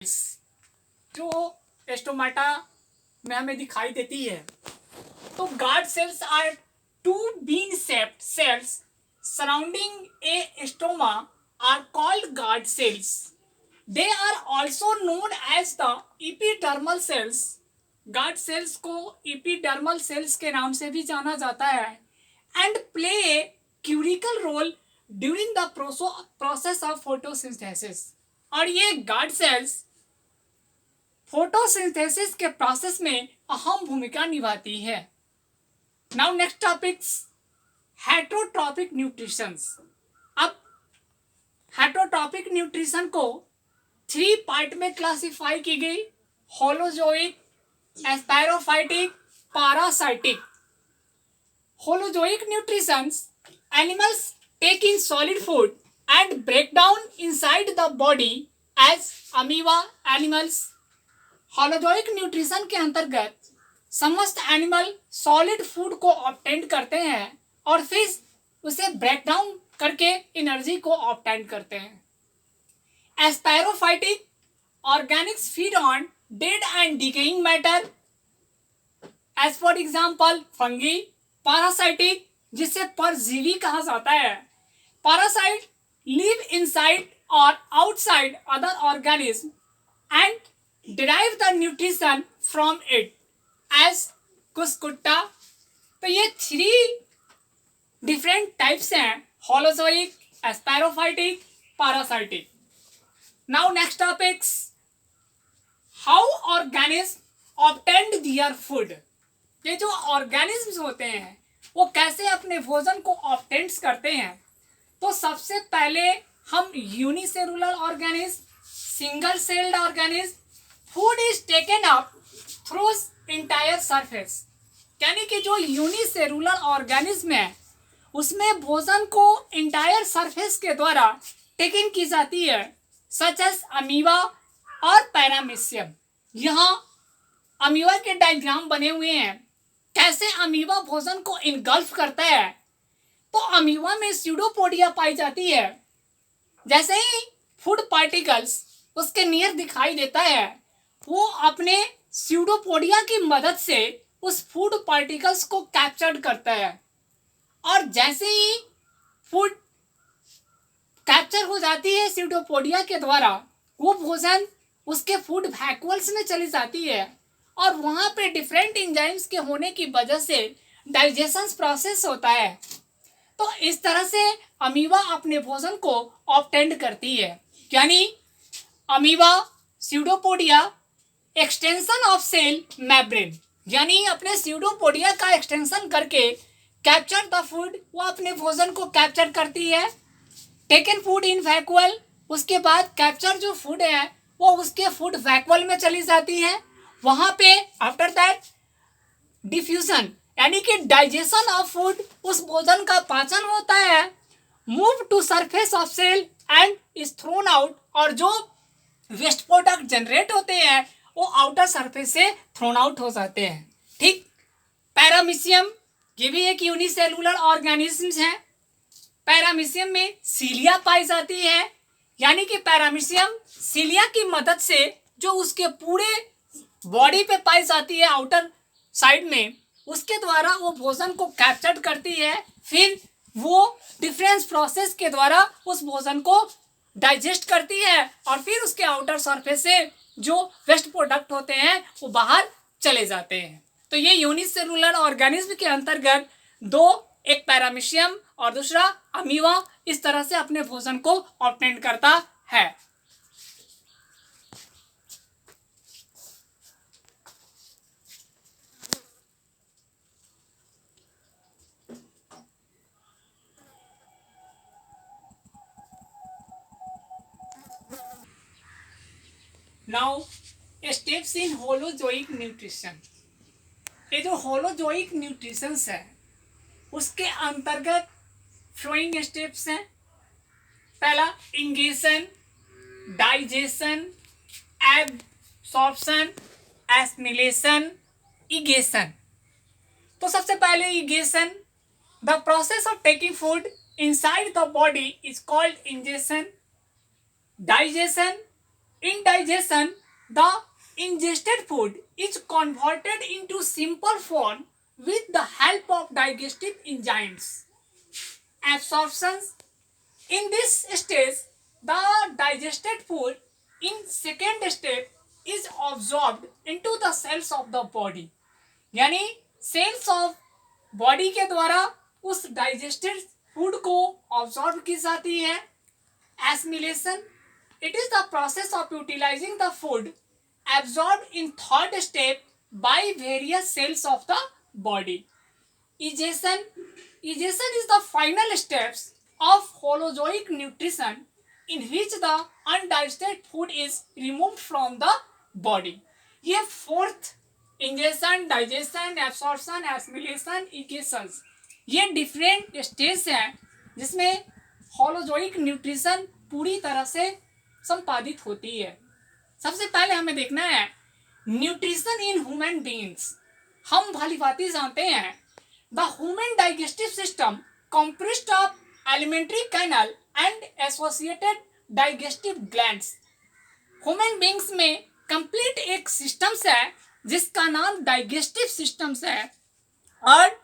जो एस्टोमाटा में हमें दिखाई देती है। तो guard cells are two bean shaped cells surrounding a stoma are called guard cells. They are also known as the epidermal cells. Guard cells को epidermal cells के नाम से भी जाना जाता है and play a critical role during the process of photosynthesis. और ये गार्ड सेल्स फोटोसिंथेसिस के प्रोसेस में अहम भूमिका निभाती है. Now next topics heterotrophic nutrition. अब हेटरोट्रॉपिक न्यूट्रिशन को 3 पार्ट में क्लासिफाई की गई: holozoic, saprophytic, parasitic. Holozoic nutrition animals take in solid food and break down inside the body as amoeba animals. होलोजोइक न्यूट्रिशन के अंतर्गत समस्त एनिमल सॉलिड फूड को ऑब्टेन करते हैं और फिर उसे ब्रेक डाउन करके एनर्जी को ऑब्टेन करते हैं. Saprophytic organics feed on dead and decaying matter as for example fungi. Parasitic, जिसे परजीवी कहा जाता है. पैरासाइट लिव इनसाइड और outside other organism and derive the nutrition from it as cuscuta. तो ये 3 डिफरेंट टाइप्स हैं: holozoic, saprophytic, parasitic. Now next topics how organism obtained their food. ये जो ऑर्गेनिज्म्स होते हैं वो कैसे अपने भोजन को ऑब्टेन्ड करते हैं. तो सबसे पहले हम unicellular organism, single celled organism, food is taken up through entire surface. यानी कि जो यूनिसेलुलर ऑर्गेनिज्म है उसमें भोजन को इंटायर सरफेस के द्वारा टेकन की जाती है, सच एज अमीबा और पैरामीशियम. यहाँ अमीबा के डायग्राम बने हुए हैं. कैसे अमीबा भोजन को इनगल्फ करता है. तो अमीबा में स्यूडोपोडिया पाई जाती है. जैसे ही फूड पार्टिकल्स उसके नियर दिखाई देता है वो अपने स्यूडोपोडिया की मदद से उस फूड पार्टिकल्स को कैप्चर करता है. और जैसे ही फूड कैप्चर हो जाती है स्यूडोपोडिया के द्वारा, वो भोजन उसके फूड वैक्यूल्स में चली जाती है और वहाँ पे डिफरेंट एंजाइम्स के होने की वजह से डाइजेशन प्रोसेस होता है. तो इस तरह से अमीबा अपने भोजन को ऑब्टेंड करती है. यानी amoeba pseudopodia extension of cell membrane, यानी अपने स्यूडोपोडिया का एक्सटेंशन करके कैप्चर द फूड, वो अपने भोजन को कैप्चर करती है. टेकन फूड इन वैक्यूल, उसके बाद कैप्चर जो फूड है वो उसके फूड वैक्यूल में चली जाती है. वहाँ पे आफ्टर दैट डिफ्यूजन यानी कि डाइजेशन ऑफ फूड, उस भोजन का पाचन होता है. Move to surface of cell and is thrown out, और जो वेस्ट प्रोडक्ट जनरेट होते हैं वो आउटर सरफेस से थ्रोन आउट हो जाते हैं. ठीक. पैरामीशियम, ये भी एक यूनिसेलुलर ऑर्गेनिज्म है. पैरामीशियम में सीलिया पाई जाती है. यानी कि पैरामीशियम सीलिया की मदद से जो उसके पूरे बॉडी पे पाई जाती है आउटर साइड में, उसके द्वारा वो भोजन को कैप्चर करती है. फिर वो डिफरेंस प्रोसेस के द्वारा उस भोजन को डाइजेस्ट करती है और फिर उसके आउटर सरफेस से जो वेस्ट प्रोडक्ट होते हैं वो बाहर चले जाते हैं. तो ये यूनिसेलुलर ऑर्गेनिज्म के अंतर्गत 2, एक पैरामीशियम और दूसरा अमीबा, इस तरह से अपने भोजन को ऑब्टेन करता है. Now steps in holozoic nutrition. ये जो होलोजोइक न्यूट्रिशन है उसके अंतर्गत फ्लोइंग स्टेप्स हैं. पहला ingestion, digestion, absorption, assimilation, egestion. तो सबसे पहले egestion. The process of taking food inside the body is called ingestion. Digestion In digestion, the ingested food is converted into simple form with the help of digestive enzymes. Absorption. In this stage, the digested food in second step is absorbed into the cells of the body. यानी sales of body के द्वारा उस digested food को absorb की जाती है. Assimilation, it is the process of utilising the food absorbed in third step by various cells of the body. Egestion, egestion is the final steps of holozoic nutrition in which the undigested food is removed from the body. ये fourth ingestion, digestion, absorption, assimilation, egestion, ये different stage हैं जिसमें holozoic nutrition पूरी तरह से संपादित होती है. सबसे पहले हमें देखना है न्यूट्रिशन इन ह्यूमन बीइंग्स. हम भली भांति जानते हैं the human digestive system comprised of alimentary canal and associated digestive glands. Human beings में कंप्लीट एक सिस्टम्स है जिसका नाम डाइजेस्टिव सिस्टम्स है और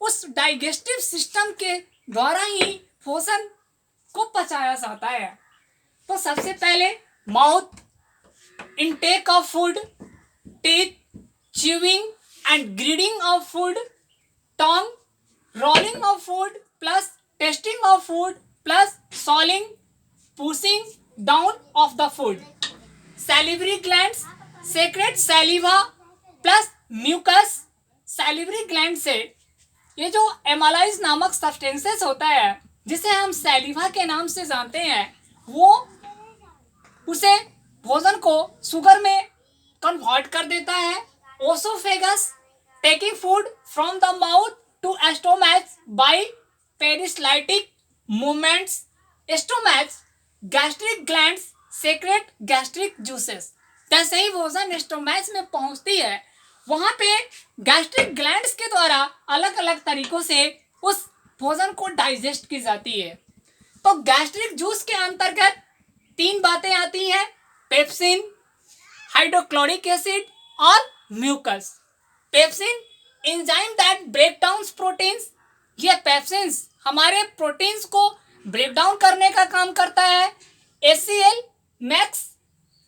उस डाइजेस्टिव सिस्टम के द्वारा ही भोजन को पचाया जाता है. तो सबसे पहले mouth, intake of food, teeth, chewing and greeting of food, tongue, rolling of food plus tasting of food plus swallowing, pushing down of the food. Salivary glands secrete saliva plus mucus. salivary gland से ये जो एमालाइज नामक substances होता है जिसे हम सैलिवा के नाम से जानते हैं, वो उसे भोजन को शुगर में कन्वर्ट कर देता है. Oesophagus taking food from the mouth to stomach by peristaltic movements. Stomach gastric glands secrete gastric juices. जैसे ही भोजन स्टोमच में पहुंचती है वहां पे गैस्ट्रिक ग्लैंड्स के द्वारा अलग अलग तरीकों से उस भोजन को डाइजेस्ट की जाती है. तो गैस्ट्रिक जूस के अंतर्गत 3 बातें आती हैं, पेप्सिन, हाइड्रोक्लोरिक एसिड और mucus. Pepsin enzyme that break down proteins. ये पेप्सिन्स हमारे प्रोटीन्स को ब्रेक डाउन करने का काम करता है. HCl मैक्स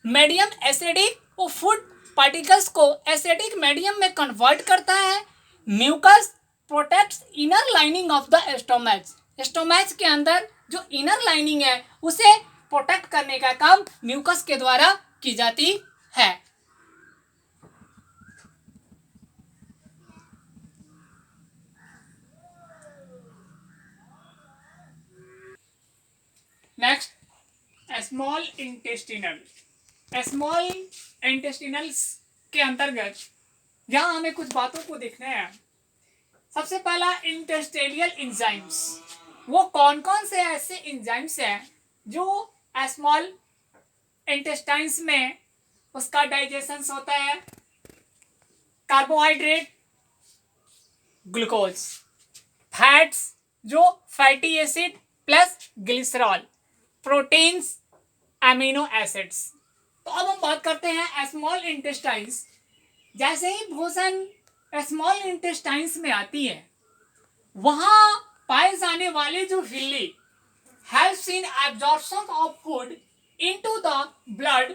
मीडियम एसिडिक, वो फूड पार्टिकल्स को एसिडिक मीडियम में कन्वर्ट करता है. Mucus protects inner lining of the stomach. Stomach के अंदर जो इनर लाइनिंग है उसे प्रोटेक्ट करने का काम म्यूकस के द्वारा की जाती है. Next, small intestinal. स्मॉल इंटेस्टिनल्स के अंतर्गत यहाँ हमें कुछ बातों को देखना है. सबसे पहला इंटेस्टिनियल एंजाइम्स. वो कौन कौन से ऐसे एंजाइम्स हैं जो स्मॉल इंटेस्टाइन्स में उसका डाइजेशन होता है. कार्बोहाइड्रेट, ग्लूकोज, फैट्स जो fatty acid plus glycerol, proteins, amino acids. तो अब हम बात करते हैं स्मॉल इंटेस्टाइन्स. जैसे ही भोजन स्मॉल इंटेस्टाइन्स में आती है वहां पाए जाने वाले जो villi helps in absorption of food into the blood,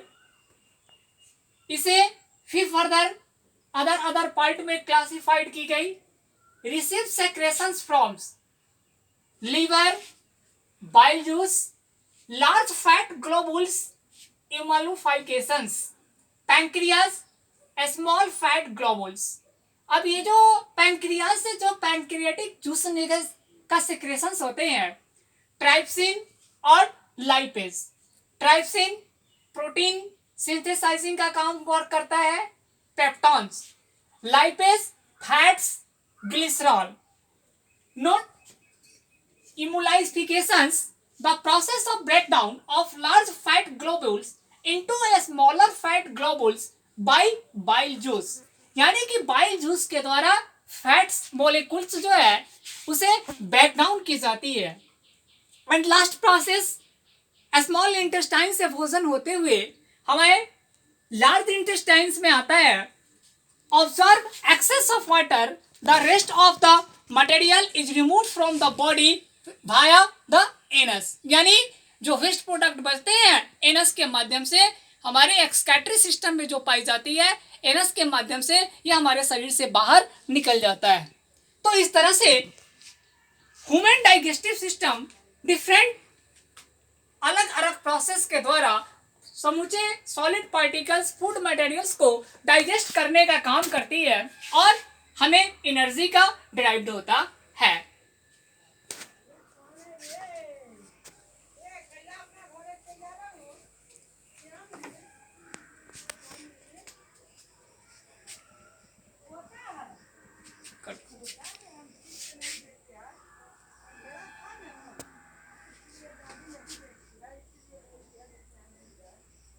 इसे फिर फर्दर अदर पार्ट में क्लासिफाइड की गई. Receive secretions from liver, bile juice, large fat globules, emulsifications, pancreas, small fat globules. अब ये जो पैंक्रियाज से जो पैंक्रियाटिक जूस का सेक्रेशंस होते हैं, ट्राइप्सिन और लाइपेज. ट्राइप्सिन प्रोटीन सिंथेसाइजिंग का काम वर्क करता है. Peptones, lipase fats, glycerol. Note emulsifications, the process of breakdown of large fat globules into a smaller fat globules by bile juice. यानी कि बाइल जूस के द्वारा फैट्स मोलिकुल्स जो है उसे ब्रेक डाउन की जाती है. And last process, small intestine से भोजन होते हुए हमारे लार्ज इंटेस्टाइन्स में आता है। Observe excess of water, the rest of the material is remove from the body via the anus, यानी जो वेस्ट प्रोडक्ट बचते हैं एनस के माध्यम से हमारे एक्सक्रीटरी सिस्टम में जो पाई जाती है, एनस के माध्यम से यह हमारे शरीर से बाहर निकल जाता है। तो इस तरह से ह्यूमन डाइजेस्टिव सिस्टम डिफरेंट अलग अलग प्रोसेस के द्वारा समूचे सॉलिड पार्टिकल्स फूड मटेरियल्स को डाइजेस्ट करने का काम करती है और हमें एनर्जी का डिराइव्ड होता है।